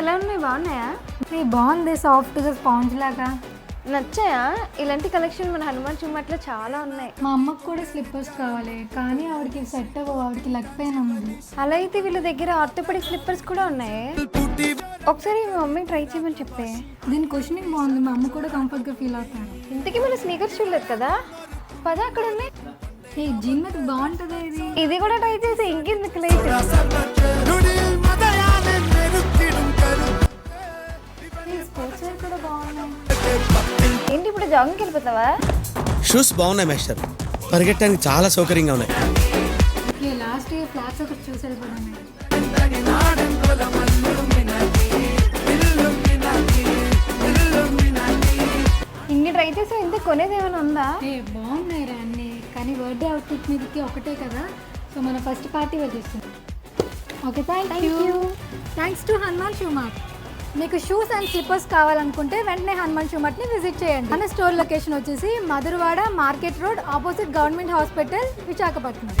ఎలా ఉన్నాయి, బాగున్నాయా? బాగుంది, సాఫ్ట్గా స్పాంజ్ లాగా. నచ్చాయా? ఇలాంటి కలెక్షన్ మన హనుమాన్ చుమ్మట్లో చాలా ఉన్నాయి. మా అమ్మకు కూడా స్లిప్పర్స్ కావాలి, కానీ ఆవిడకి సెట్ అవ్వవు, ఆవిడకి లెగ్ పెయిన్ ఉంది. అలా అయితే వీళ్ళ దగ్గర ఆర్థోపెడిక్ స్లిప్పర్స్ కూడా ఉన్నాయి. ఒకసారి మీ మమ్మీ ట్రై చేయమని చెప్పే. దీని క్వశ్చనింగ్ బాగుంది, మా అమ్మ కూడా కంఫర్ట్గా ఫీల్ అవుతాను. ఇంతకీ మన స్నీకర్స్ చూడలేదు కదా, పద అక్కడ ఉన్నాయి. జిమ్ అది బాగుంటుంది. ఇది కూడా ట్రై చేసి ఇంకెందుకు లేట్. స్పోర్ట్స్ వేర్ కూడా బాగున్నాయి. ఏంటి ఇప్పుడు జాగింగ్కి వెళ్ళిపోతావా? షూస్ బాగున్నాయి మేస్టర్, పరిగెట్టడానికి చాలా సౌకర్యంగా ఉన్నాయి. లాస్ట్ ఇయర్ ఫ్లాట్స్ ఒకటి చూసి వెళ్ళిపోయాను. ఇన్ని ట్రై చేసి ఇంత కొనేది ఏమైనా ఉందా? బాగున్నాయి రా అన్ని, కానీ బర్త్డే అవుట్ఫిట్ మీదకి ఒకటే కదా, సో మన ఫస్ట్ పార్టీ వచ్చేస్తుంది. Okay, thank you. Thanks to Hanuman shoe mart. మీకు షూస్ అండ్ స్లిప్పర్స్ కావాలనుకుంటే వెంటనే హనుమాన్ షూ మార్ట్ని విజిట్ చేయండి. మన స్టోర్ లొకేషన్ వచ్చేసి Madhurawada market road, opposite government hospital, Visakhapatnam.